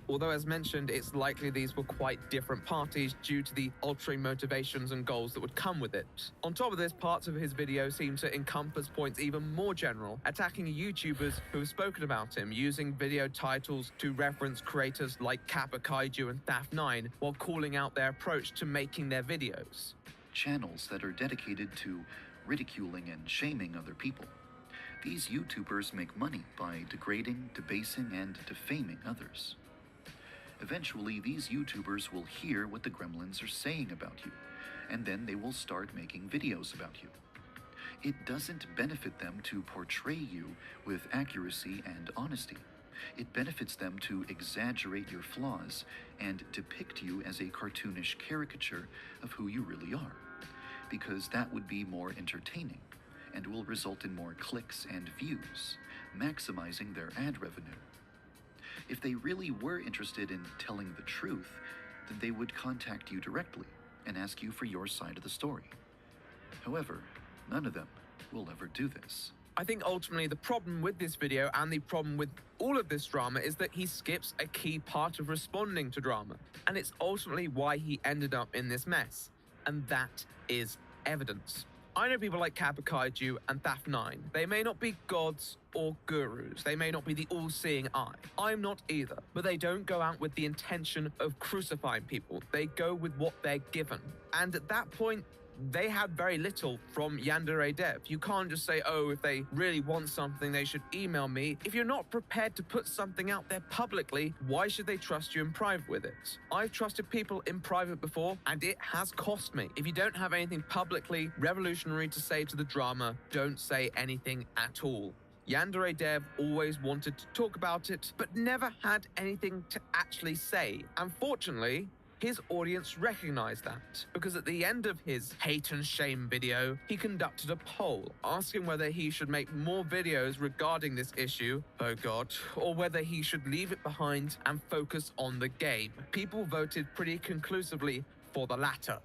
although as mentioned, it's likely these were quite different parties due to the altering motivations and goals that would come with it. On top of this, parts of his video seem to encompass points even more general, attacking YouTubers who have spoken about him, using video titles to reference creators like Kappa Kaiju and Thaf9 while calling out their approach to making their videos. Channels that are dedicated to ridiculing and shaming other people. These YouTubers make money by degrading, debasing, and defaming others. Eventually, these YouTubers will hear what the gremlins are saying about you, and then they will start making videos about you. It doesn't benefit them to portray you with accuracy and honesty. It benefits them to exaggerate your flaws and depict you as a cartoonish caricature of who you really are, because that would be more entertaining and will result in more clicks and views, maximizing their ad revenue. If they really were interested in telling the truth, then they would contact you directly and ask you for your side of the story. However, none of them will ever do this. I think ultimately the problem with this video and the problem with all of this drama is that he skips a key part of responding to drama, and it's ultimately why he ended up in this mess, and that is evidence. I know people like Kappa Kaiju and Thaf9. They may not be gods or gurus. They may not be the all-seeing eye. I'm not either. But they don't go out with the intention of crucifying people. They go with what they're given. And at that point, they had very little from Yandere Dev. You can't just say, oh, if they really want something, they should email me. If you're not prepared to put something out there publicly, why should they trust you in private with it? I've trusted people in private before, and it has cost me. If you don't have anything publicly revolutionary to say to the drama, don't say anything at all. Yandere Dev always wanted to talk about it, but never had anything to actually say. Unfortunately, his audience recognized that, because at the end of his hate and shame video, he conducted a poll asking whether he should make more videos regarding this issue, oh god, or whether he should leave it behind and focus on the game. People voted pretty conclusively for the latter.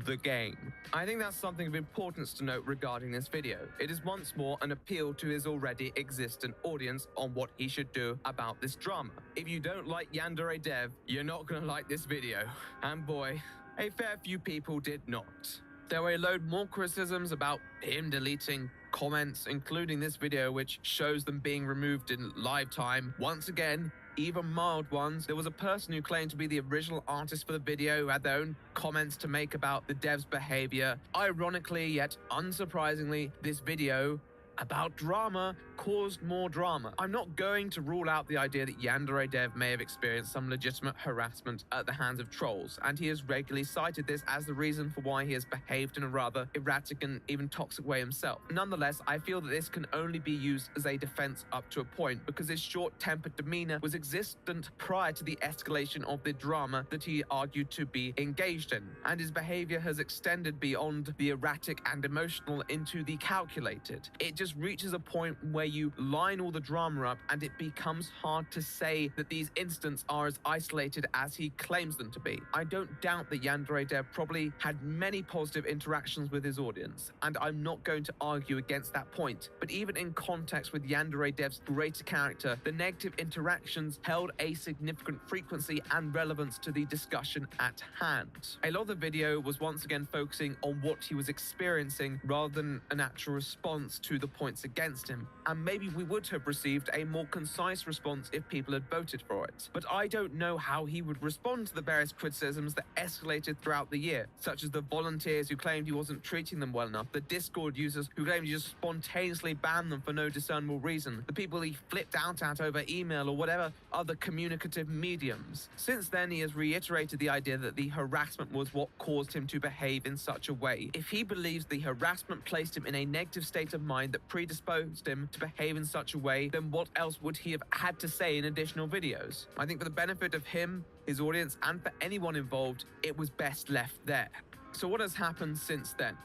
The game. I think that's something of importance to note regarding this video. It is once more an appeal to his already existent audience on what he should do about this drama. If you don't like Yandere Dev, you're not gonna like this video. And boy, a fair few people did not. There were a load more criticisms about him deleting comments, including this video, which shows them being removed in live time. Once again, even mild ones. There was a person who claimed to be the original artist for the video who had their own comments to make about the dev's behavior. Ironically, yet unsurprisingly, this video about drama caused more drama. I'm not going to rule out the idea that Yandere Dev may have experienced some legitimate harassment at the hands of trolls, and he has regularly cited this as the reason for why he has behaved in a rather erratic and even toxic way himself. Nonetheless, I feel that this can only be used as a defense up to a point, because his short-tempered demeanor was existent prior to the escalation of the drama that he argued to be engaged in, and his behavior has extended beyond the erratic and emotional into the calculated. It just reaches a point where you line all the drama up and it becomes hard to say that these incidents are as isolated as he claims them to be. I don't doubt that Yandere Dev probably had many positive interactions with his audience, and I'm not going to argue against that point. But even in context with Yandere Dev's greater character, the negative interactions held a significant frequency and relevance to the discussion at hand. A lot of the video was once again focusing on what he was experiencing rather than an actual response to the points against him, and maybe we would have received a more concise response if people had voted for it. But I don't know how he would respond to the various criticisms that escalated throughout the year, such as the volunteers who claimed he wasn't treating them well enough, the Discord users who claimed he just spontaneously banned them for no discernible reason, the people he flipped out at over email or whatever other communicative mediums. Since then, he has reiterated the idea that the harassment was what caused him to behave in such a way. If he believes the harassment placed him in a negative state of mind that predisposed him to behave in such a way, then what else would he have had to say in additional videos? I think for the benefit of him, his audience, and for anyone involved, it was best left there. So what has happened since then?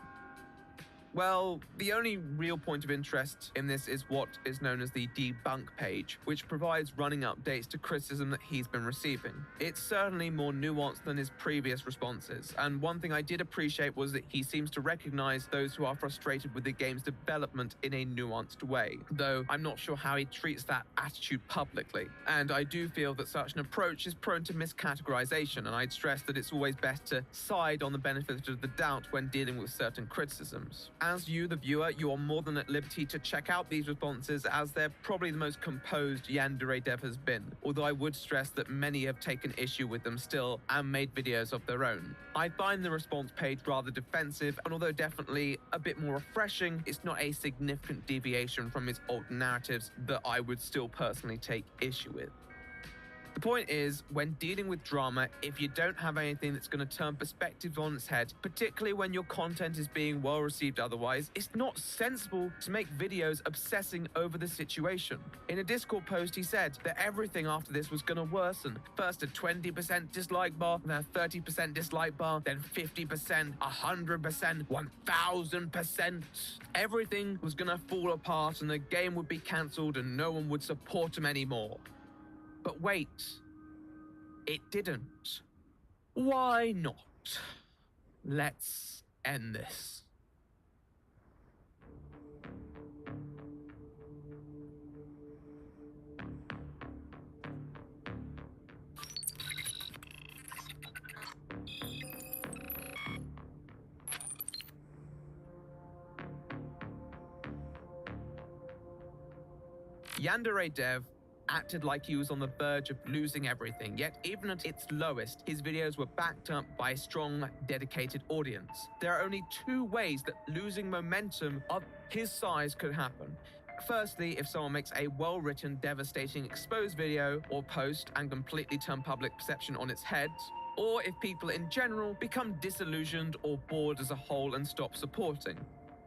Well, the only real point of interest in this is what is known as the debunk page, which provides running updates to criticism that he's been receiving. It's certainly more nuanced than his previous responses, and one thing I did appreciate was that he seems to recognize those who are frustrated with the game's development in a nuanced way, though I'm not sure how he treats that attitude publicly. And I do feel that such an approach is prone to miscategorization, and I'd stress that it's always best to side on the benefit of the doubt when dealing with certain criticisms. As you, the viewer, you are more than at liberty to check out these responses, as they're probably the most composed Yandere Dev has been, although I would stress that many have taken issue with them still and made videos of their own. I find the response page rather defensive, and although definitely a bit more refreshing, it's not a significant deviation from his old narratives that I would still personally take issue with. The point is, when dealing with drama, if you don't have anything that's going to turn perspective on its head, particularly when your content is being well received otherwise, it's not sensible to make videos obsessing over the situation. In a Discord post, he said that everything after this was going to worsen. First a 20% dislike bar, then a 30% dislike bar, then 50%, 100%, 1000%. Everything was going to fall apart and the game would be cancelled and no one would support him anymore. But wait, it didn't. Why not? Let's end this. Yandere Dev acted like he was on the verge of losing everything, yet even at its lowest, his videos were backed up by a strong, dedicated audience. There are only two ways that losing momentum of his size could happen. Firstly, if someone makes a well-written, devastating exposed video or post and completely turn public perception on its head, or if people in general become disillusioned or bored as a whole and stop supporting.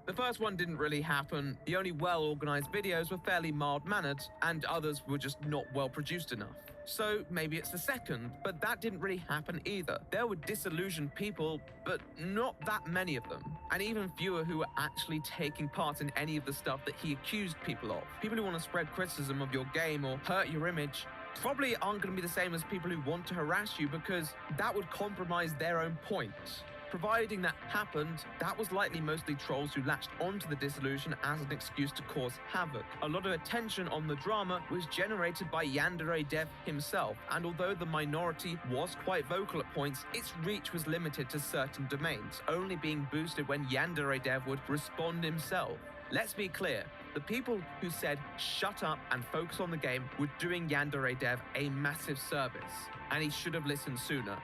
The first one didn't really happen. The only well-organized videos were fairly mild-mannered, and others were just not well-produced enough. So maybe it's the second, but that didn't really happen either. There were disillusioned people, but not that many of them, and even fewer who were actually taking part in any of the stuff that he accused people of. People who want to spread criticism of your game or hurt your image probably aren't going to be the same as people who want to harass you, because that would compromise their own point. Providing that happened, that was likely mostly trolls who latched onto the disillusion as an excuse to cause havoc. A lot of attention on the drama was generated by Yandere Dev himself, and although the minority was quite vocal at points, its reach was limited to certain domains, only being boosted when Yandere Dev would respond himself. Let's be clear, the people who said shut up and focus on the game were doing Yandere Dev a massive service, and he should have listened sooner.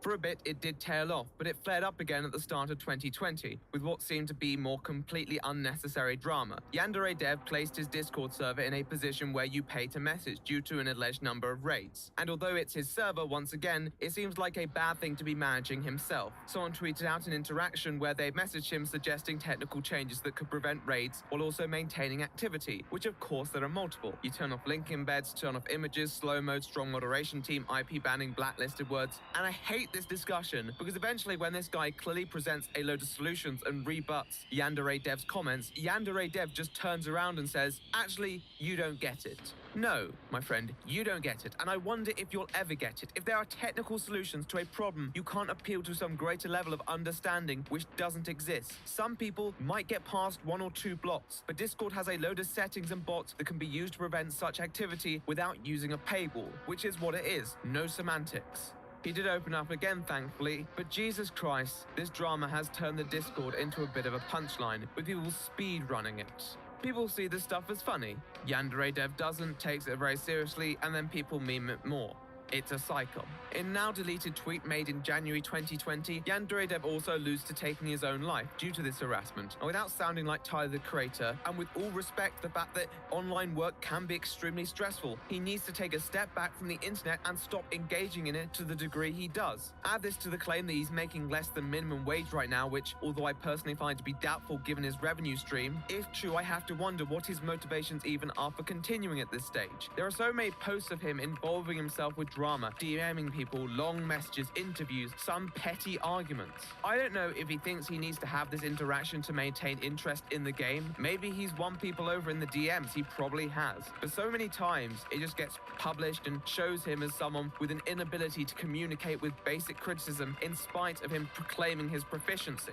For a bit, it did tail off, but it flared up again at the start of 2020, with what seemed to be more completely unnecessary drama. Yandere Dev placed his Discord server in a position where you pay to message due to an alleged number of raids. And although it's his server, once again, it seems like a bad thing to be managing himself. Someone tweeted out an interaction where they messaged him suggesting technical changes that could prevent raids while also maintaining activity, which of course there are multiple. You turn off link embeds, turn off images, slow mode, strong moderation team, IP banning, blacklisted words, and I hate this discussion because eventually when this guy clearly presents a load of solutions and rebuts Yandere Dev's comments, Yandere Dev just turns around and says, actually, you don't get it. No, my friend, you don't get it, and I wonder if you'll ever get it. If there are technical solutions to a problem, you can't appeal to some greater level of understanding which doesn't exist. Some people might get past 1 or 2 blocks, but Discord has a load of settings and bots that can be used to prevent such activity without using a paywall, which is what it is, no semantics. He did open up again, thankfully, but Jesus Christ, this drama has turned the Discord into a bit of a punchline, with people speed running it. People see this stuff as funny. Yandere Dev doesn't, takes it very seriously, and then people meme it more. It's a cycle. In a now-deleted tweet made in January 2020, Yandere Dev also alludes to taking his own life due to this harassment. And without sounding like Tyler the Creator, and with all respect the fact that online work can be extremely stressful, he needs to take a step back from the internet and stop engaging in it to the degree he does. Add this to the claim that he's making less than minimum wage right now, which, although I personally find to be doubtful given his revenue stream, if true, I have to wonder what his motivations even are for continuing at this stage. There are so many posts of him involving himself with drama, DMing people, long messages, interviews, some petty arguments. I don't know if he thinks he needs to have this interaction to maintain interest in the game. Maybe he's won people over in the DMs, he probably has. But so many times, it just gets published and shows him as someone with an inability to communicate with basic criticism in spite of him proclaiming his proficiency.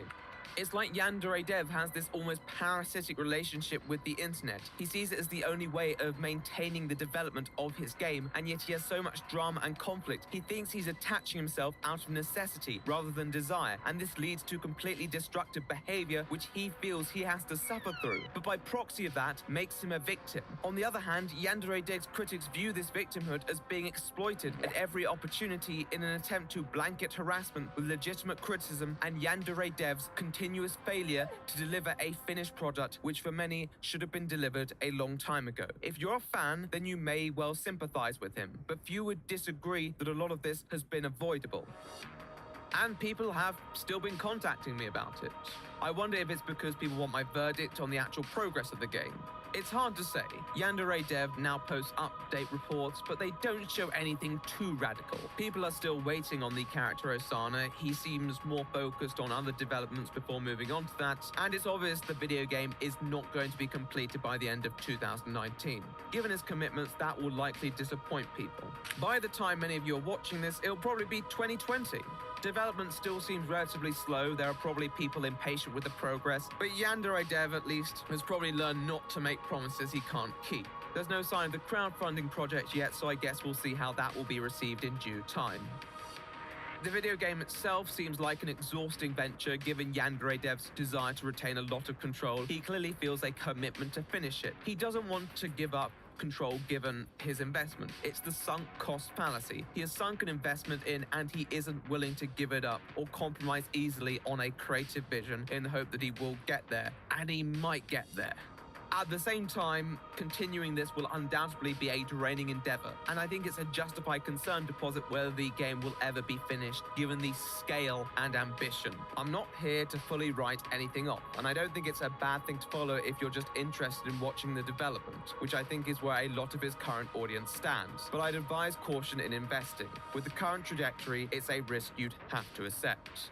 It's like Yandere Dev has this almost parasitic relationship with the internet. He sees it as the only way of maintaining the development of his game, and yet he has so much drama and conflict. He thinks he's attaching himself out of necessity rather than desire, and this leads to completely destructive behavior which he feels he has to suffer through, but by proxy of that, makes him a victim. On the other hand, Yandere Dev's critics view this victimhood as being exploited at every opportunity in an attempt to blanket harassment with legitimate criticism and Yandere Dev's continuous failure to deliver a finished product which for many should have been delivered a long time ago. If you're a fan, then you may well sympathize with him, but few would disagree that a lot of this has been avoidable. And people have still been contacting me about it. I wonder if it's because people want my verdict on the actual progress of the game. It's hard to say. Yandere Dev now posts update reports, but they don't show anything too radical. People are still waiting on the character Osana. He seems more focused on other developments before moving on to that, and it's obvious the video game is not going to be completed by the end of 2019. Given his commitments, that will likely disappoint people. By the time many of you are watching this, it'll probably be 2020. Development still seems relatively slow. There are probably people impatient with the progress, but Yandere Dev at least has probably learned not to make promises he can't keep. There's no sign of the crowdfunding project yet, so I guess we'll see how that will be received in due time. The video game itself seems like an exhausting venture given Yandere Dev's desire to retain a lot of control. He clearly feels a commitment to finish it. He doesn't want to give up control given his investment. It's the sunk cost fallacy. He has sunk an investment in and he isn't willing to give it up or compromise easily on a creative vision in the hope that he will get there, and he might get there. At the same time, continuing this will undoubtedly be a draining endeavor, and I think it's a justified concern to posit whether the game will ever be finished, given the scale and ambition. I'm not here to fully write anything off, and I don't think it's a bad thing to follow if you're just interested in watching the development, which I think is where a lot of his current audience stands. But I'd advise caution in investing. With the current trajectory, it's a risk you'd have to accept.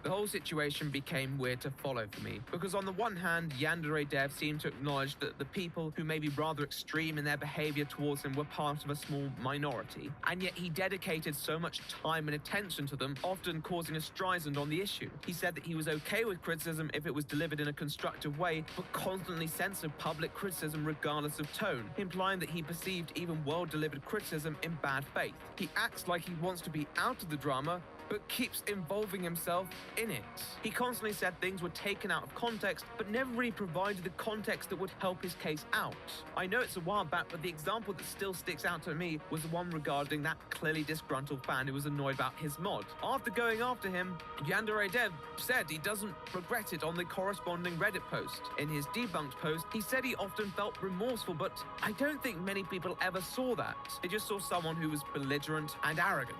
The whole situation became weird to follow for me, because on the one hand, Yandere Dev seemed to acknowledge that the people who may be rather extreme in their behavior towards him were part of a small minority, and yet he dedicated so much time and attention to them, often causing a Streisand on the issue. He said that he was okay with criticism if it was delivered in a constructive way, but constantly censored public criticism regardless of tone, implying that he perceived even well-delivered criticism in bad faith. He acts like he wants to be out of the drama, but keeps involving himself in it. He constantly said things were taken out of context, but never really provided the context that would help his case out. I know it's a while back, but the example that still sticks out to me was the one regarding that clearly disgruntled fan who was annoyed about his mod. After going after him, Yandere Dev said he doesn't regret it on the corresponding Reddit post. In his debunked post, he said he often felt remorseful, but I don't think many people ever saw that. They just saw someone who was belligerent and arrogant.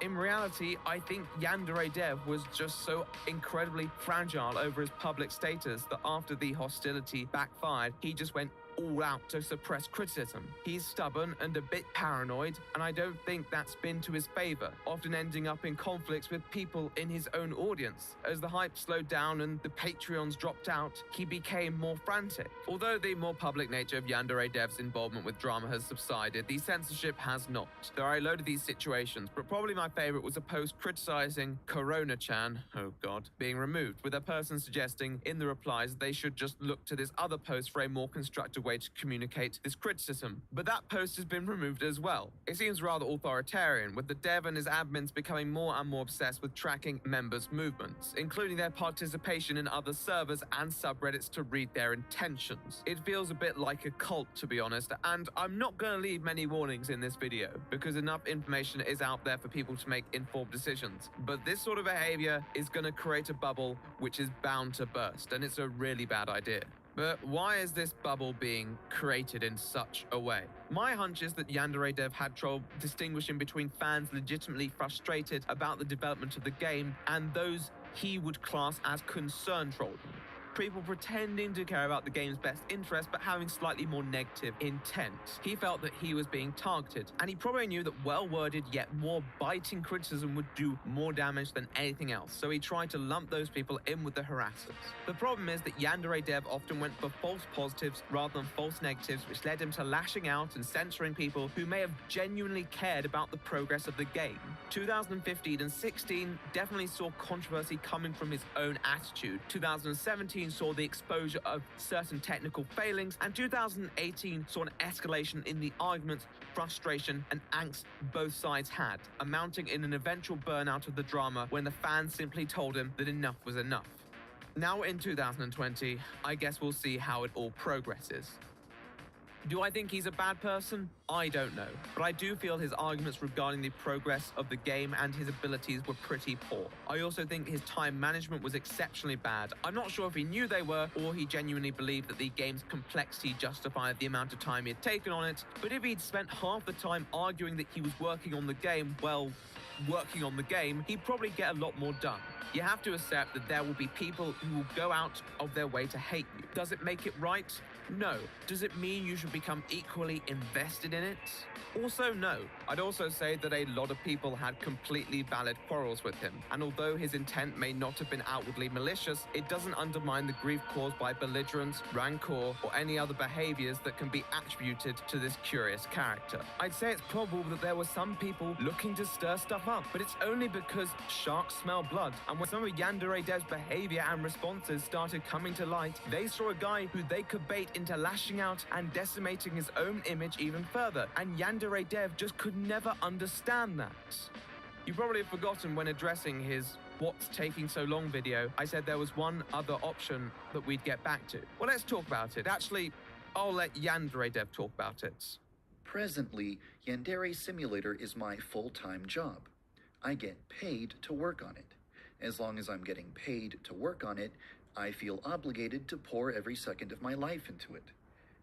In reality, I think Yandere Dev was just so incredibly fragile over his public status that after the hostility backfired, he just went all out to suppress criticism. He's stubborn and a bit paranoid, and I don't think that's been to his favor, often ending up in conflicts with people in his own audience. As the hype slowed down and the Patreons dropped out, he became more frantic. Although the more public nature of Yandere Dev's involvement with drama has subsided, the censorship has not. There are a load of these situations, but probably my favorite was a post criticizing Corona-chan, oh god, being removed, with a person suggesting in the replies that they should just look to this other post for a more constructive way to communicate this criticism. But that post has been removed as well. It seems rather authoritarian, with the dev and his admins becoming more and more obsessed with tracking members' movements, including their participation in other servers and subreddits to read their intentions. It feels a bit like a cult, to be honest, and I'm not going to leave many warnings in this video, because enough information is out there for people to make informed decisions. But this sort of behavior is going to create a bubble which is bound to burst, and it's a really bad idea. But why is this bubble being created in such a way? My hunch is that Yandere Dev had trouble distinguishing between fans legitimately frustrated about the development of the game and those he would class as concern trolling. people pretending to care about the game's best interest but having slightly more negative intent. He felt that he was being targeted, and he probably knew that well-worded yet more biting criticism would do more damage than anything else, so he tried to lump those people in with the harassers. The problem is that Yandere Dev often went for false positives rather than false negatives, which led him to lashing out and censoring people who may have genuinely cared about the progress of the game. 2015 and 16 definitely saw controversy coming from his own attitude. 2017 saw the exposure of certain technical failings, and 2018 saw an escalation in the arguments, frustration, and angst both sides had, amounting in an eventual burnout of the drama when the fans simply told him that enough was enough. Now in 2020, I guess we'll see how it all progresses. Do I think he's a bad person? I don't know, but I do feel his arguments regarding the progress of the game and his abilities were pretty poor. I also think his time management was exceptionally bad. I'm not sure if he knew they were, or he genuinely believed that the game's complexity justified the amount of time he had taken on it, but if he'd spent half the time arguing that he was working on the game, well, working on the game, he'd probably get a lot more done. You have to accept that there will be people who will go out of their way to hate you. Does it make it right? No. Does it mean you should become equally invested in it? Also, no. I'd also say that a lot of people had completely valid quarrels with him, and although his intent may not have been outwardly malicious, it doesn't undermine the grief caused by belligerence, rancor, or any other behaviors that can be attributed to this curious character. I'd say it's probable that there were some people looking to stir stuff up, but it's only because sharks smell blood, and when some of Yandere Dev's behavior and responses started coming to light, they saw a guy who they could bait into lashing out and decimating his own image even further, and Yandere Dev just could never understand that. You probably have forgotten when addressing his "What's Taking So Long" video, I said there was one other option that we'd get back to. Well, let's talk about it. Actually, I'll let Yandere Dev talk about it. Presently, Yandere Simulator is my full-time job. I get paid to work on it. As long as I'm getting paid to work on it, I feel obligated to pour every second of my life into it.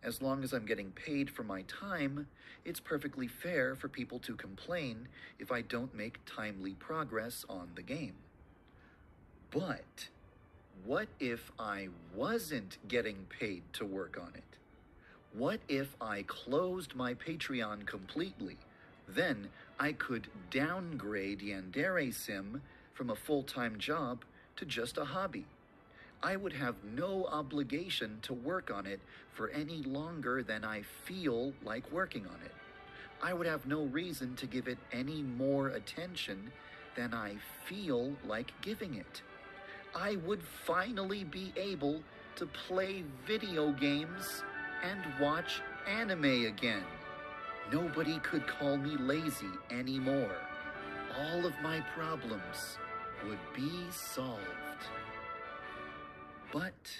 As long as I'm getting paid for my time, it's perfectly fair for people to complain if I don't make timely progress on the game. But what if I wasn't getting paid to work on it? What if I closed my Patreon completely? Then I could downgrade Yandere Sim from a full-time job to just a hobby. I would have no obligation to work on it for any longer than I feel like working on it. I would have no reason to give it any more attention than I feel like giving it. I would finally be able to play video games and watch anime again. Nobody could call me lazy anymore. All of my problems would be solved. But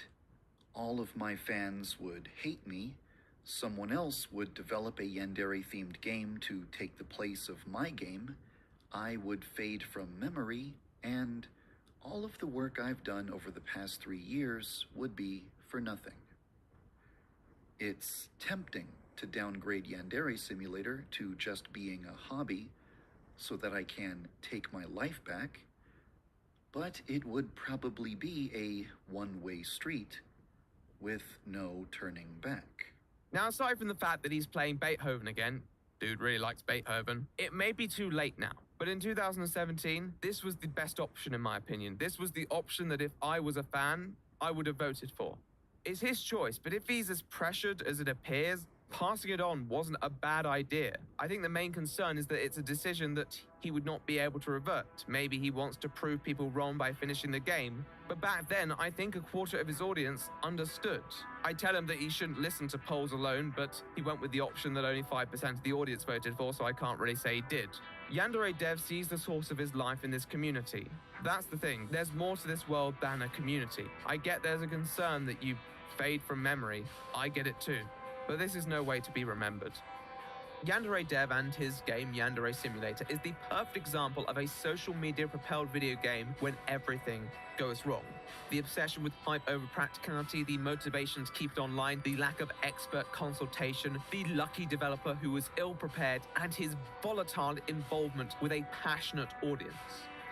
all of my fans would hate me. Someone else would develop a Yandere-themed game to take the place of my game. I would fade from memory, and all of the work I've done over the past 3 years would be for nothing. It's tempting to downgrade Yandere Simulator to just being a hobby so that I can take my life back, but it would probably be a one-way street with no turning back. Now, aside from the fact that he's playing Beethoven again, dude really likes Beethoven, it may be too late now. But in 2017, this was the best option in my opinion. This was the option that if I was a fan, I would have voted for. It's his choice, but if he's as pressured as it appears, passing it on wasn't a bad idea. I think the main concern is that it's a decision that he would not be able to revert. Maybe he wants to prove people wrong by finishing the game, but back then I think a quarter of his audience understood. I tell him that he shouldn't listen to polls alone, but he went with the option that only 5% of the audience voted for, so I can't really say he did. Yandere Dev sees the source of his life in this community. That's the thing, there's more to this world than a community. I get there's a concern that you fade from memory, I get it too. But this is no way to be remembered. Yandere Dev and his game Yandere Simulator is the perfect example of a social media propelled video game when everything goes wrong. The obsession with hype over practicality, the motivation to keep it online, the lack of expert consultation, the lucky developer who was ill prepared, and his volatile involvement with a passionate audience.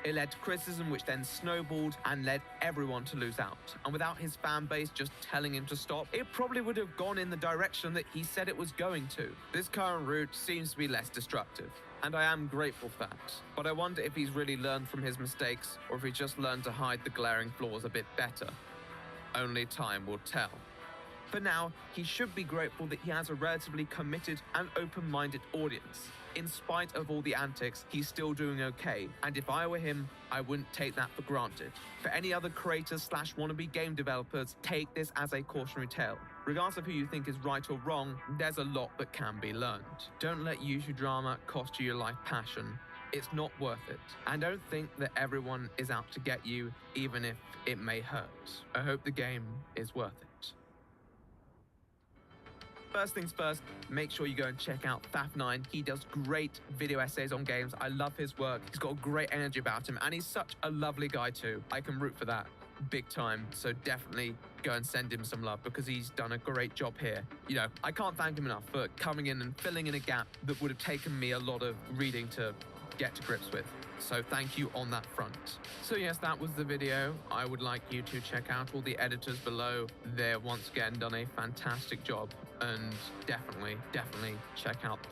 It led to criticism, which then snowballed and led everyone to lose out. And without his fan base just telling him to stop, it probably would have gone in the direction that he said it was going to. This current route seems to be less destructive, and I am grateful for that. But I wonder if he's really learned from his mistakes, or if he just learned to hide the glaring flaws a bit better. Only time will tell. For now, he should be grateful that he has a relatively committed and open-minded audience. In spite of all the antics, he's still doing okay, and if I were him, I wouldn't take that for granted. For any other creators / wannabe game developers, take this as a cautionary tale. Regardless of who you think is right or wrong, there's a lot that can be learned. Don't let YouTube drama cost you your life passion. It's not worth it. And don't think that everyone is out to get you, even if it may hurt. I hope the game is worth it. First things first, make sure you go and check out Faf9. He does great video essays on games. I love his work. He's got great energy about him, and he's such a lovely guy too. I can root for that big time, so definitely go and send him some love because he's done a great job here. You know, I can't thank him enough for coming in and filling in a gap that would have taken me a lot of reading to get to grips with. So thank you on that front. So yes, that was the video. I would like you to check out all the editors below. They've once again done a fantastic job, and definitely check out the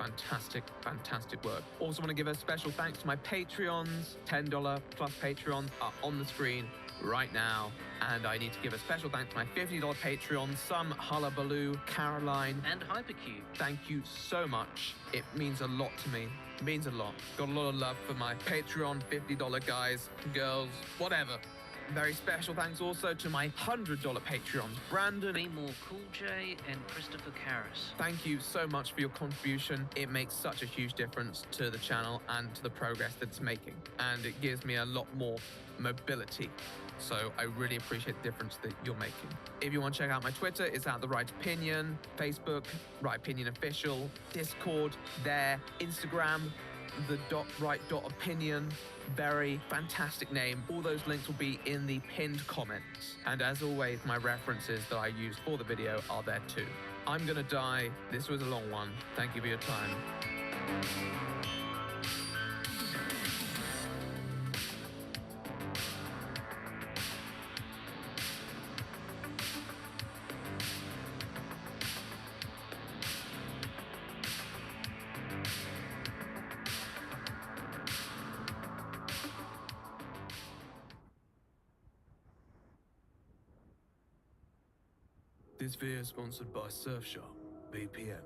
fantastic work. Also want to give a special thanks to my Patreons. $10 plus Patreons are on the screen right now. And I need to give a special thanks to my $50 Patreon, Some Hullabaloo, Caroline, and Hypercube. Thank you so much. It means a lot to me. It means a lot. Got a lot of love for my Patreon $50 guys, girls, whatever. Very special thanks also to my $100 Patreons, Brandon, Seymour Cool J, and Christopher Karras. Thank you so much for your contribution. It makes such a huge difference to the channel and to the progress that it's making. And it gives me a lot more mobility. So I really appreciate the difference that you're making. If you want to check out my Twitter, it's at The Right Opinion, Facebook, Right Opinion Official, Discord, there, Instagram, the.right.opinion. Very fantastic name. All those links will be in the pinned comments. And as always, my references that I used for the video are there too. I'm gonna die. This was a long one. Thank you for your time. This video is sponsored by Surfshark VPN.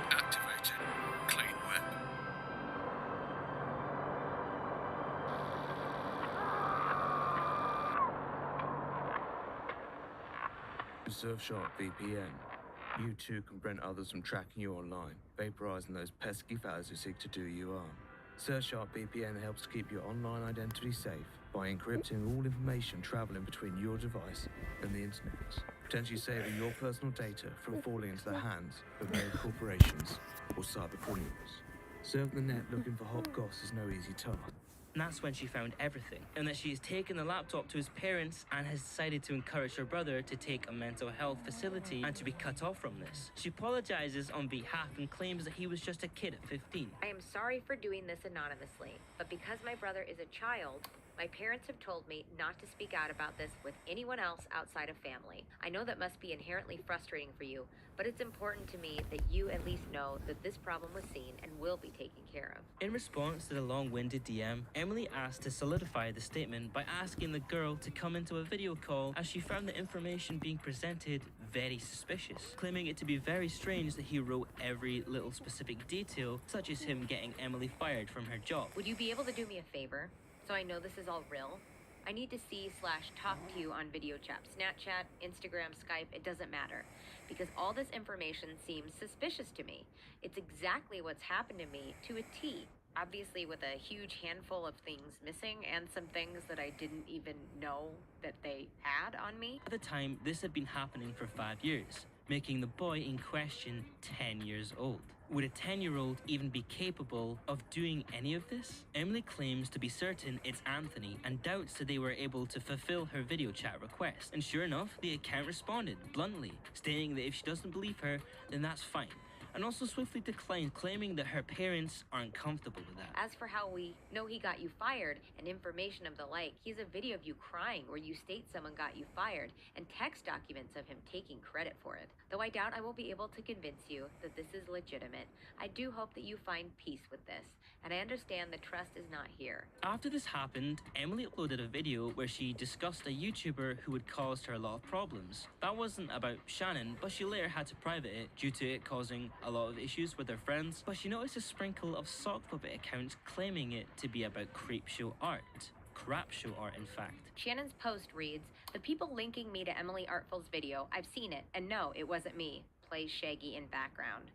Activated. Clean web. Surfshark VPN. You too can prevent others from tracking you online, vaporizing those pesky fellas who seek to do you harm. Surfshark VPN helps to keep your online identity safe by encrypting all information traveling between your device and the internet. potentially saving your personal data from falling into the hands of mega corporations or cyber criminals. Surfing the net looking for hot goss is no easy task. And that's when she found everything, and that she has taken the laptop to his parents and has decided to encourage her brother to take a mental health facility and to be cut off from this. She apologizes on behalf and claims that he was just a kid at 15. I am sorry for doing this anonymously, but because my brother is a child, my parents have told me not to speak out about this with anyone else outside of family. I know that must be inherently frustrating for you, but it's important to me that you at least know that this problem was seen and will be taken care of. In response to the long-winded DM, Emily asked to solidify the statement by asking the girl to come into a video call, as she found the information being presented very suspicious, claiming it to be very strange that he wrote every little specific detail, such as him getting Emily fired from her job. Would you be able to do me a favor, so I know this is all real? I need to see/talk to you on video chat, Snapchat, Instagram, Skype, it doesn't matter. Because all this information seems suspicious to me. It's exactly what's happened to me to a T. Obviously with a huge handful of things missing and some things that I didn't even know that they had on me. At the time, this had been happening for 5 years, making the boy in question 10 years old. Would a 10-year-old even be capable of doing any of this? Emily claims to be certain it's Anthony and doubts that they were able to fulfill her video chat request. And sure enough, the account responded bluntly, stating that if she doesn't believe her, then that's fine. And also swiftly declined, claiming that her parents aren't comfortable with that. As for how we know he got you fired and information of the like, he has a video of you crying where you state someone got you fired and text documents of him taking credit for it. Though I doubt I will be able to convince you that this is legitimate, I do hope that you find peace with this, and I understand the trust is not here. After this happened, Emily uploaded a video where she discussed a YouTuber who had caused her a lot of problems. That wasn't about Shannon, but she later had to private it due to it causing a lot of issues with her friends. But she noticed a sprinkle of sock puppet accounts claiming it to be about creepshow art. Crap show art, in fact. Shannon's post reads, "The people linking me to Emily Artful's video, I've seen it, and no, it wasn't me." Plays Shaggy in background.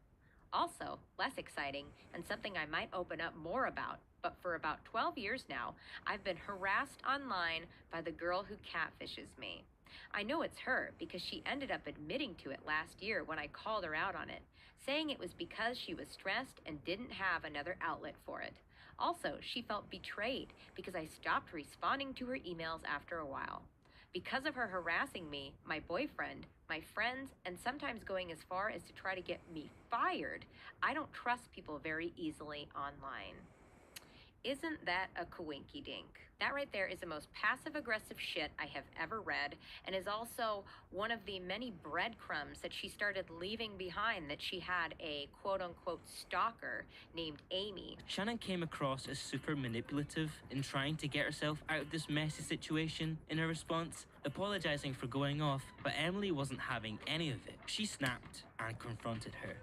Also, less exciting, and something I might open up more about, but for about 12 years now, I've been harassed online by the girl who catfishes me. I know it's her because she ended up admitting to it last year when I called her out on it, saying it was because she was stressed and didn't have another outlet for it. Also, she felt betrayed because I stopped responding to her emails after a while. Because of her harassing me, my boyfriend, my friends, and sometimes going as far as to try to get me fired, I don't trust people very easily online. Isn't that a coinky-dink? That right there is the most passive-aggressive shit I have ever read, and is also one of the many breadcrumbs that she started leaving behind, that she had a quote-unquote stalker named Amy. Shannon came across as super manipulative in trying to get herself out of this messy situation in her response, apologizing for going off, but Emily wasn't having any of it. She snapped and confronted her.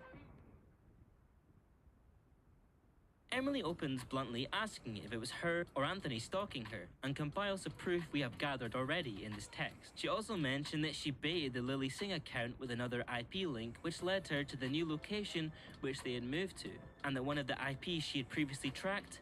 Emily opens bluntly asking if it was her or Anthony stalking her, and compiles the proof we have gathered already in this text. She also mentioned that she baited the Lily Singh account with another IP link, which led her to the new location which they had moved to, and that one of the IPs she had previously tracked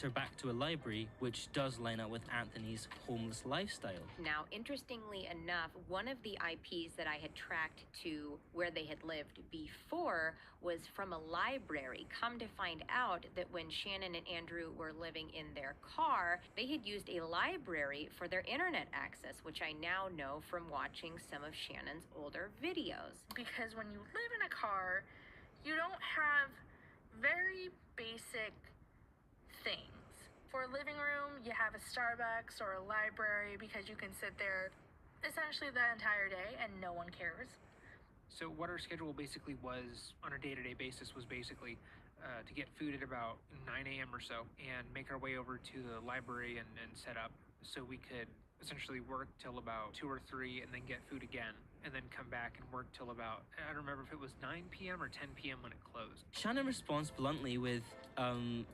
her back to a library, which does line up with Anthony's homeless lifestyle. Now, interestingly enough, one of the IPs that I had tracked to where they had lived before was from a library. Come to find out that when Shannon and Andrew were living in their car, they had used a library for their internet access, which I now know from watching some of Shannon's older videos. Because when you live in a car, you don't have very basic things. For a living room, you have a Starbucks or a library because you can sit there essentially the entire day and no one cares. So what our schedule basically was on a day-to-day basis was basically to get food at about 9 a.m. or so and make our way over to the library and set up so we could essentially work till about 2 or 3 and then get food again and then come back and work till about, I don't remember if it was 9 p.m. or 10 p.m. when it closed. Shannon responds bluntly with,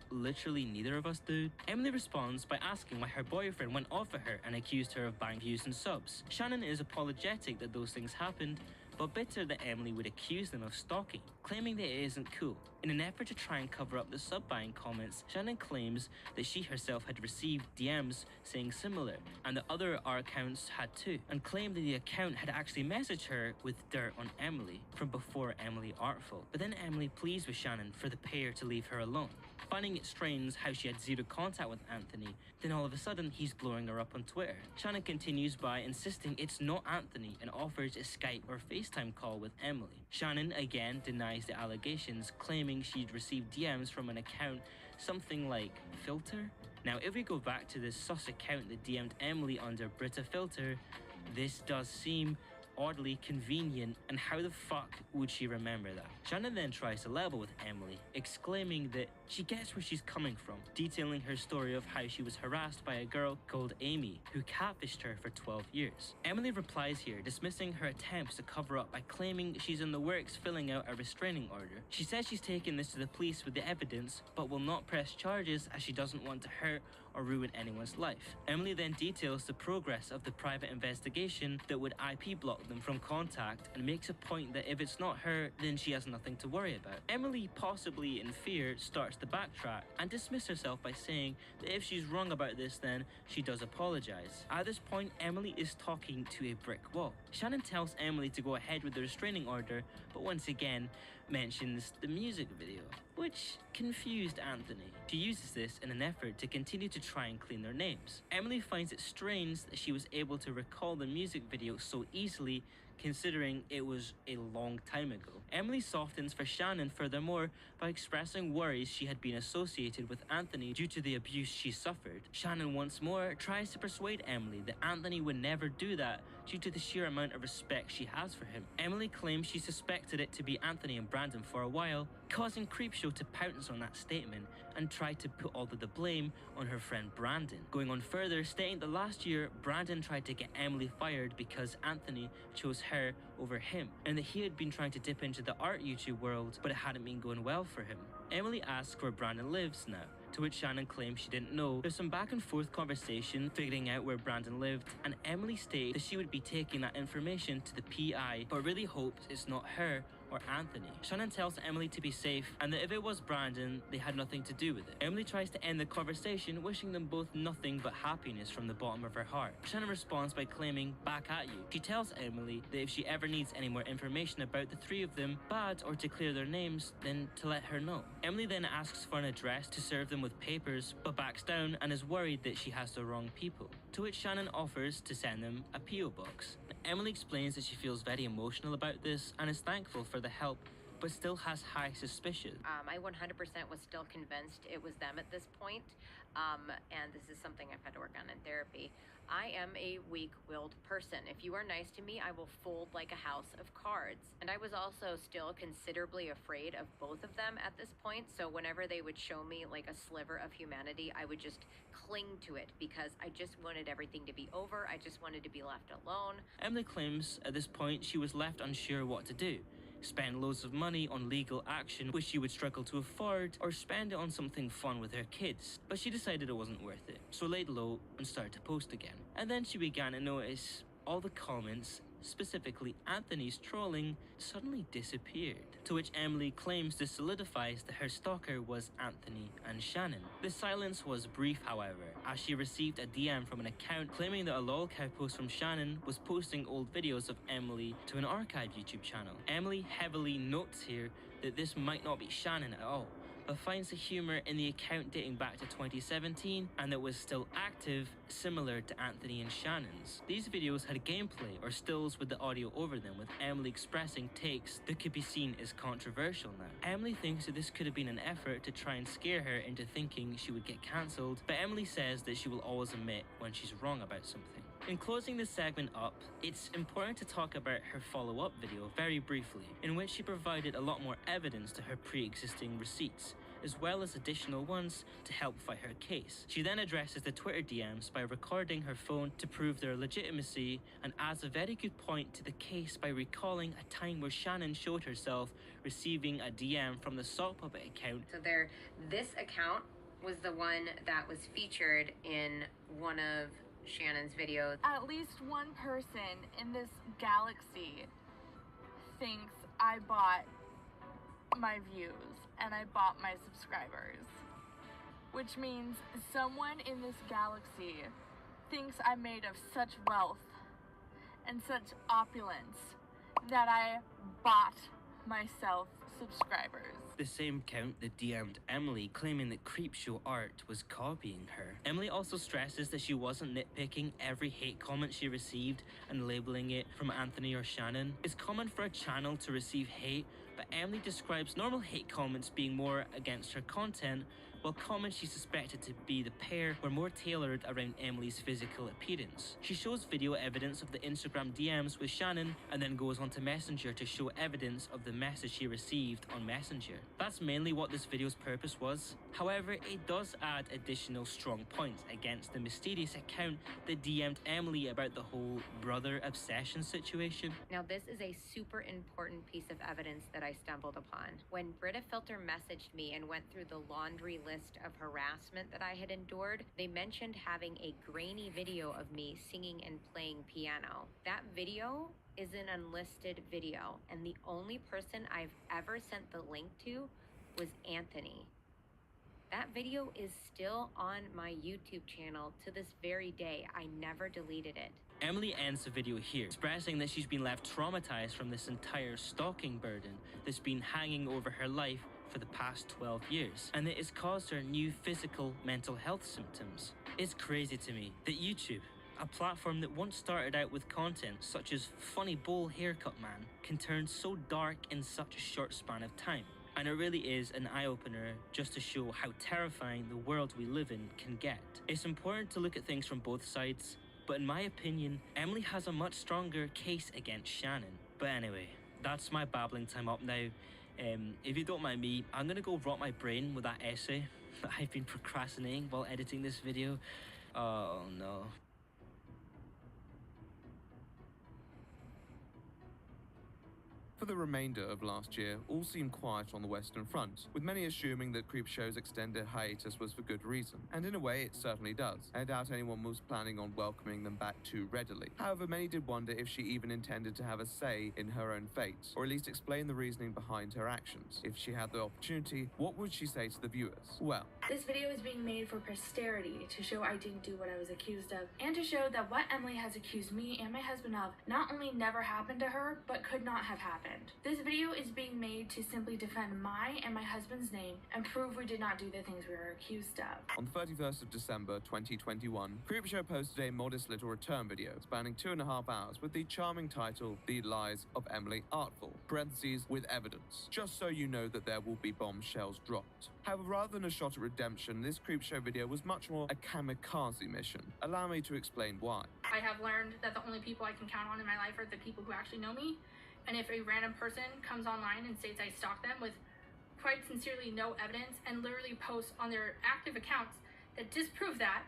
literally neither of us do. Emily responds by asking why her boyfriend went off at her and accused her of buying views and subs. Shannon is apologetic that those things happened, but bitter that Emily would accuse them of stalking, claiming that it isn't cool. In an effort to try and cover up the sub-buying comments, Shannon claims that she herself had received DMs saying similar, and that other art accounts had too, and claimed that the account had actually messaged her with dirt on Emily from before Emily Artful. But then Emily pleads with Shannon for the pair to leave her alone, finding it strange how she had zero contact with Anthony, then all of a sudden he's blowing her up on Twitter. Shannon continues by insisting it's not Anthony and offers a Skype or FaceTime call with Emily. Shannon again denies the allegations, claiming she'd received DMs from an account something like Filter. Now if we go back to this sus account that DM'd Emily under Brita Filter, this does seem oddly convenient, and how the fuck would she remember that? Shannon then tries to level with Emily, exclaiming that she gets where she's coming from, detailing her story of how she was harassed by a girl called Amy, who catfished her for 12 years. Emily replies here, dismissing her attempts to cover up by claiming she's in the works filling out a restraining order. She says she's taken this to the police with the evidence, but will not press charges as she doesn't want to hurt or ruin anyone's life. Emily then details the progress of the private investigation that would IP block them from contact, and makes a point that if it's not her, then she has nothing to worry about. Emily, possibly in fear, starts to backtrack and dismiss herself by saying that if she's wrong about this, then she does apologize. At this point, Emily is talking to a brick wall. Shannon tells Emily to go ahead with the restraining order, but once again mentions the music video, which confused Anthony. She uses this in an effort to continue to try and clean their names. Emily finds it strange that she was able to recall the music video so easily, considering it was a long time ago. Emily softens for Shannon furthermore by expressing worries she had been associated with Anthony due to the abuse she suffered. Shannon once more tries to persuade Emily that Anthony would never do that due to the sheer amount of respect she has for him. Emily claims she suspected it to be Anthony and Brandon for a while, causing Creepshow to pounce on that statement and try to put all of the blame on her friend Brandon, going on further stating that last year Brandon tried to get Emily fired because Anthony chose her over him, and that he had been trying to dip into the art YouTube world, but it hadn't been going well for him. Emily asks where Brandon lives now, to which Shannon claims she didn't know. There's some back and forth conversation figuring out where Brandon lived, and Emily states that she would be taking that information to the PI, but really hopes it's not her or Anthony. Shannon tells Emily to be safe, and that if it was Brandon, they had nothing to do with it. Emily tries to end the conversation, wishing them both nothing but happiness from the bottom of her heart. Shannon responds by claiming, "Back at you." She tells Emily that if she ever needs any more information about the three of them, bad or to clear their names, then to let her know. Emily then asks for an address to serve them with papers, but backs down and is worried that she has the wrong people, to which Shannon offers to send them a P.O. box. Emily explains that she feels very emotional about this and is thankful for the help, but still has high suspicion. I 100% was still convinced it was them at this point, and this is something I've had to work on in therapy. I am a weak-willed person. If you are nice to me, I will fold like a house of cards. And I was also still considerably afraid of both of them at this point, so whenever they would show me like a sliver of humanity, I would just cling to it because I just wanted everything to be over. I just wanted to be left alone. Emily claims at this point she was left unsure what to do. Spend loads of money on legal action which she would struggle to afford, or spend it on something fun with her kids. But she decided it wasn't worth it, so laid low and started to post again. And then she began to notice all the comments, specifically Anthony's trolling, suddenly disappeared. To which Emily claims this solidifies that her stalker was Anthony and Shannon. The silence was brief, however, as she received a DM from an account claiming that a lolcow post from Shannon was posting old videos of Emily to an archived YouTube channel. Emily heavily notes here that this might not be Shannon at all, but finds the humor in the account dating back to 2017 and that was still active, similar to Anthony and Shannon's. These videos had gameplay or stills with the audio over them, with Emily expressing takes that could be seen as controversial now. Emily thinks that this could have been an effort to try and scare her into thinking she would get cancelled, but Emily says that she will always admit when she's wrong about something. In closing this segment up, it's important to talk about her follow-up video very briefly, in which she provided a lot more evidence to her pre-existing receipts, as well as additional ones to help fight her case. She then addresses the Twitter DMs by recording her phone to prove their legitimacy, and adds a very good point to the case by recalling a time where Shannon showed herself receiving a DM from the Sock Puppet account. So this account was the one that was featured in one of Shannon's videos. At least one person in this galaxy thinks I bought my views and I bought my subscribers. Which means someone in this galaxy thinks I'm made of such wealth and such opulence that I bought myself subscribers. The same account that DM'd Emily, claiming that Creepshow Art was copying her. Emily also stresses that she wasn't nitpicking every hate comment she received and labeling it from Anthony or Shannon. It's common for a channel to receive hate, but Emily describes normal hate comments being more against her content, while comments she suspected to be the pair were more tailored around Emily's physical appearance. She shows video evidence of the Instagram DMs with Shannon and then goes onto Messenger to show evidence of the message she received on Messenger. That's mainly what this video's purpose was. However, it does add additional strong points against the mysterious account that DM'd Emily about the whole brother obsession situation. Now, this is a super important piece of evidence that I stumbled upon. When Brita Filter messaged me and went through the laundry list of harassment that I had endured, they mentioned having a grainy video of me singing and playing piano. That video is an unlisted video, and the only person I've ever sent the link to was Anthony. That video is still on my YouTube channel to this very day. I never deleted it. Emily ends the video here, expressing that she's been left traumatized from this entire stalking burden that's been hanging over her life for the past 12 years, and that it's caused her new physical mental health symptoms. It's crazy to me that YouTube, a platform that once started out with content such as Funny Bowl Haircut Man, can turn so dark in such a short span of time. And it really is an eye-opener just to show how terrifying the world we live in can get. It's important to look at things from both sides, but in my opinion, Emily has a much stronger case against Shannon. But anyway, that's my babbling time up now. If you don't mind me, I'm gonna go rot my brain with that essay that I've been procrastinating while editing this video. Oh no. For the remainder of last year, all seemed quiet on the Western Front, with many assuming that Creepshow's extended hiatus was for good reason. And in a way, it certainly does. I doubt anyone was planning on welcoming them back too readily. However, many did wonder if she even intended to have a say in her own fate, or at least explain the reasoning behind her actions. If she had the opportunity, what would she say to the viewers? Well, This video is being made for posterity to show I didn't do what I was accused of, and to show that what Emily has accused me and my husband of not only never happened to her, but could not have happened. This video is being made to simply defend my and my husband's name and prove we did not do the things we were accused of. on the 31st of December 2021, Creepshow posted a modest little return video spanning 2.5 hours with the charming title, The Lies of Emily Artful, parentheses, with evidence, just so you know that there will be bombshells dropped. However, rather than a shot at redemption, this Creepshow video was much more a kamikaze mission. Allow me to explain why. I have learned that the only people I can count on in my life are the people who actually know me. And if a random person comes online and states I stalked them with quite sincerely no evidence and literally posts on their active accounts that disprove that,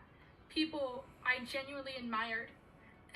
people I genuinely admired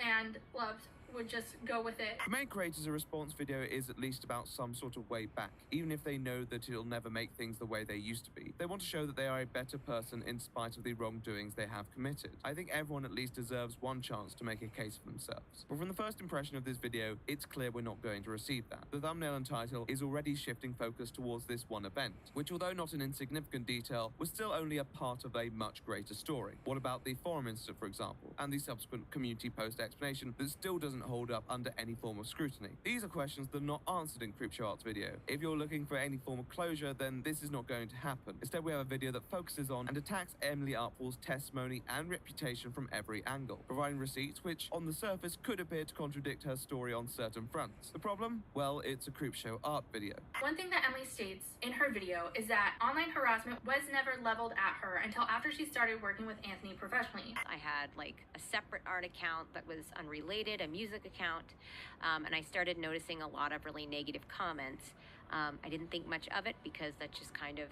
and loved would just go with it. For many creators, a response video is at least about some sort of way back, even if they know that it'll never make things the way they used to be. They want to show that they are a better person in spite of the wrongdoings they have committed. I think everyone at least deserves one chance to make a case for themselves. But from the first impression of this video, it's clear we're not going to receive that. The thumbnail and title is already shifting focus towards this one event, which, although not an insignificant detail, was still only a part of a much greater story. What about the forum incident, for example, and the subsequent community post explanation that still doesn't hold up under any form of scrutiny? These are questions that are not answered in Creepshow Art's video. If you're looking for any form of closure, then this is not going to happen. Instead, we have a video that focuses on and attacks Emily Artful's testimony and reputation from every angle, providing receipts which, on the surface, could appear to contradict her story on certain fronts. The problem? Well, it's a Creepshow Art video. One thing that Emily states in her video is that online harassment was never leveled at her until after she started working with Anthony professionally. I had like a separate art account that was unrelated, a music account, and I started noticing a lot of really negative comments. I didn't think much of it because that just kind of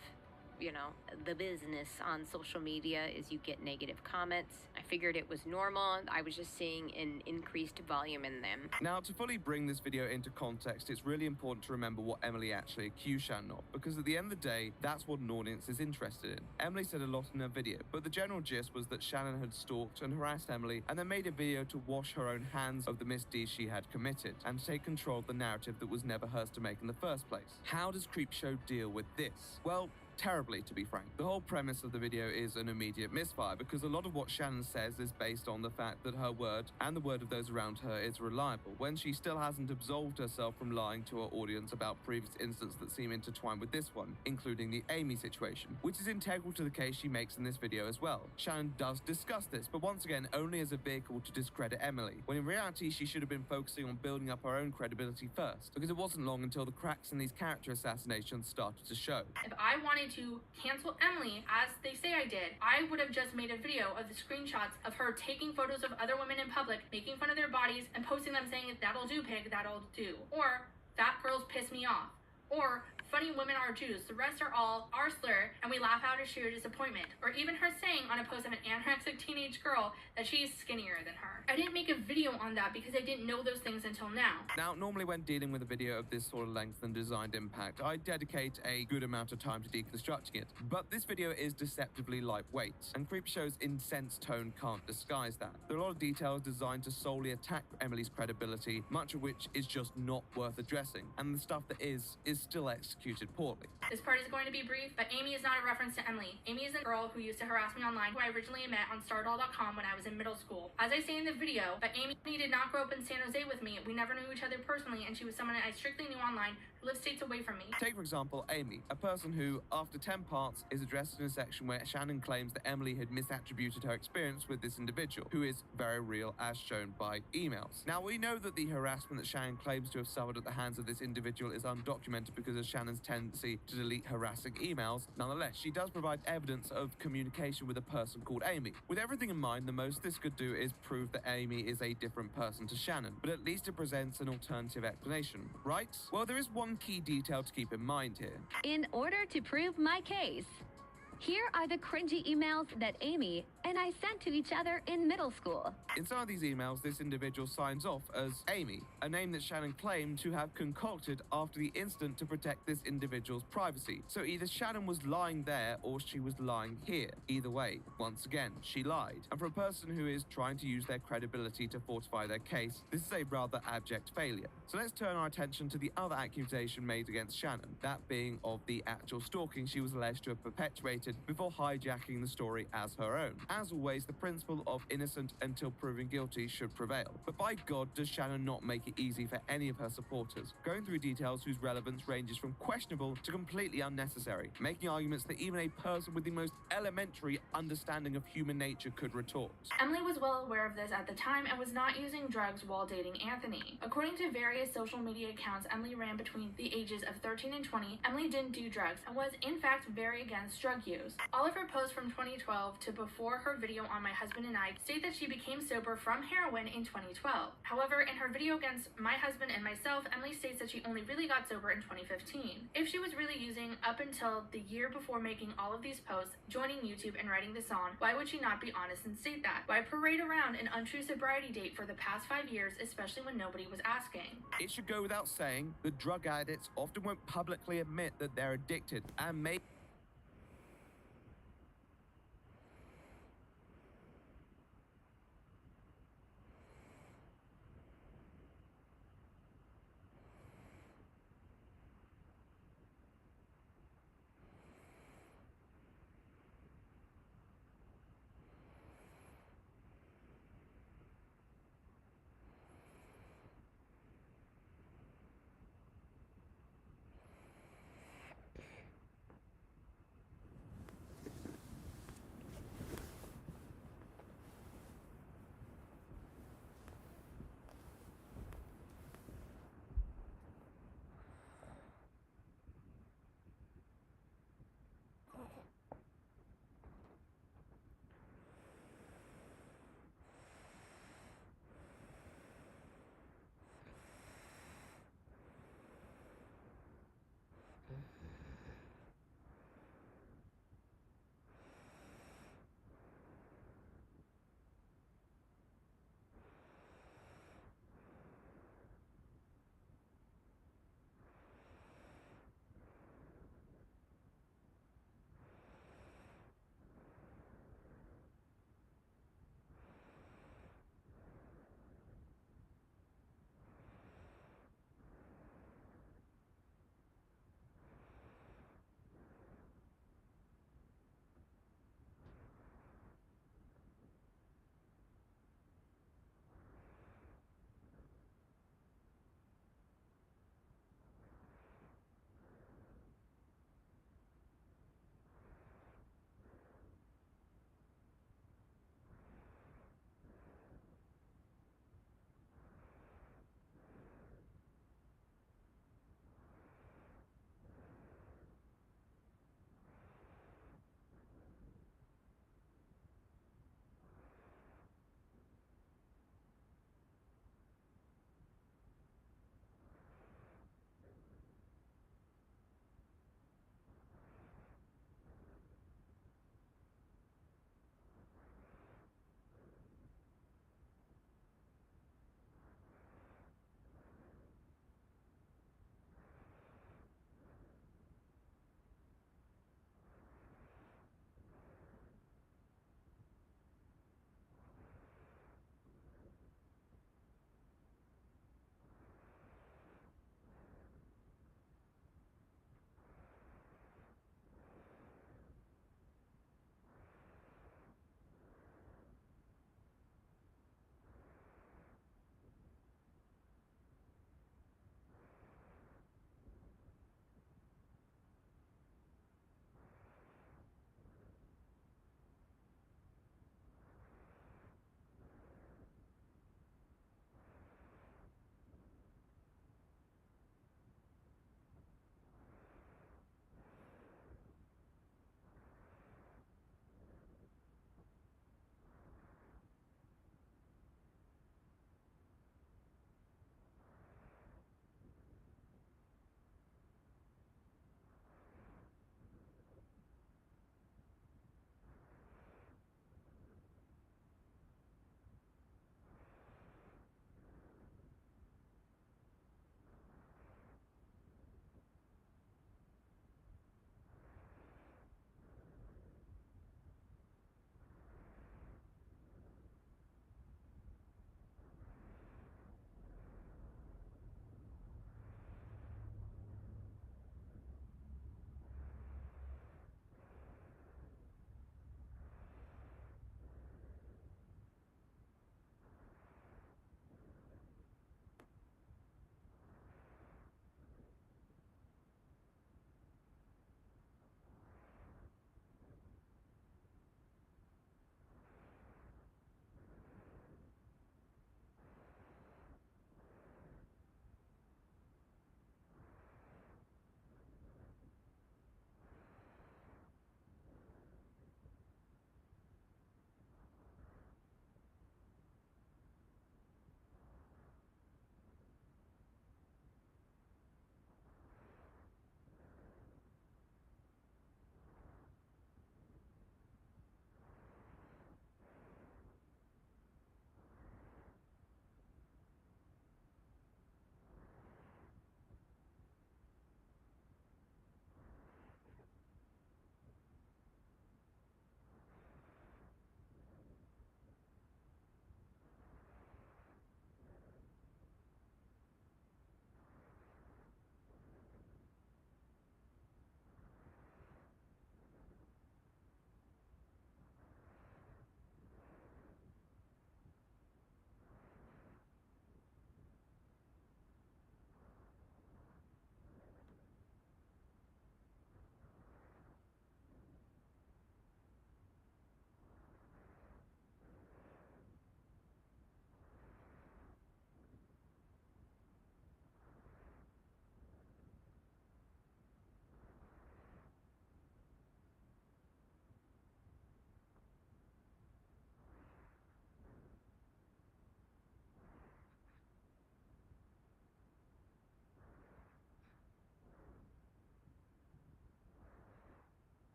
the business on social media is you get negative comments. I figured it was normal. I was just seeing an increased volume in them. Now, to fully bring this video into context, it's really important to remember what Emily actually accused Shannon of, because at the end of the day, that's what an audience is interested in. Emily said a lot in her video, but the general gist was that Shannon had stalked and harassed Emily and then made a video to wash her own hands of the misdeeds she had committed and to take control of the narrative that was never hers to make in the first place. How does Creepshow deal with this? Well, terribly, to be frank. The whole premise of the video is an immediate misfire because a lot of what Shannon says is based on the fact that her word and the word of those around her is reliable, when she still hasn't absolved herself from lying to her audience about previous incidents that seem intertwined with this one, including the Amy situation, which is integral to the case she makes in this video as well. Shannon does discuss this, but once again only as a vehicle to discredit Emily, when in reality she should have been focusing on building up her own credibility first, because it wasn't long until the cracks in these character assassinations started to show. If I wanted to cancel Emily, as they say I did, I would have just made a video of the screenshots of her taking photos of other women in public, making fun of their bodies, and posting them saying, "That'll do, pig, that'll do." Or, "That girl's pissed me off." Or, "Funny women are Jews, the rest are all our slur, and we laugh out of sheer disappointment." Or even her saying on a post of an anorexic teenage girl that she's skinnier than her. I didn't make a video on that because I didn't know those things until now. Now, normally when dealing with a video of this sort of length and designed impact, I dedicate a good amount of time to deconstructing it. But this video is deceptively lightweight, and Creepshow's incensed tone can't disguise that. There are a lot of details designed to solely attack Emily's credibility, much of which is just not worth addressing, and the stuff that is still executed poorly. This part is going to be brief, but Amy is not a reference to Emily. Amy is a girl who used to harass me online, who I originally met on Stardoll.com when I was in middle school. As I say in the video, but Amy did not grow up in San Jose with me. We never knew each other personally, and she was someone I strictly knew online who lived states away from me. Take, for example, Amy, a person who, after 10 parts, is addressed in a section where Shannon claims that Emily had misattributed her experience with this individual, who is very real as shown by emails. Now, we know that the harassment that Shannon claims to have suffered at the hands of this individual is undocumented because of Shannon's tendency to delete harassing emails. Nonetheless, she does provide evidence of communication with a person called Amy. With everything in mind, the most this could do is prove that Amy is a different person to Shannon, but at least it presents an alternative explanation, right? Well, there is one key detail to keep in mind here. In order to prove my case, here are the cringy emails that Amy and I sent to each other in middle school. In some of these emails, this individual signs off as Amy, a name that Shannon claimed to have concocted after the incident to protect this individual's privacy. So either Shannon was lying there or she was lying here. Either way, once again, she lied. And for a person who is trying to use their credibility to fortify their case, this is a rather abject failure. So let's turn our attention to the other accusation made against Shannon, that being of the actual stalking she was alleged to have perpetuated before hijacking the story as her own. As always, the principle of innocent until proven guilty should prevail. But by God, does Shannon not make it easy for any of her supporters, going through details whose relevance ranges from questionable to completely unnecessary, making arguments that even a person with the most elementary understanding of human nature could retort. Emily was well aware of this at the time and was not using drugs while dating Anthony. According to various social media accounts Emily ran between the ages of 13 and 20, Emily didn't do drugs and was in fact very against drug use. All of her posts from 2012 to before her video on My Husband and I state that she became sober from heroin in 2012. However, in her video against My Husband and Myself, Emily states that she only really got sober in 2015. If she was really using up until the year before making all of these posts, joining YouTube and writing the song, why would she not be honest and state that? Why parade around an untrue sobriety date for the past 5 years, especially when nobody was asking? It should go without saying that drug addicts often won't publicly admit that they're addicted and may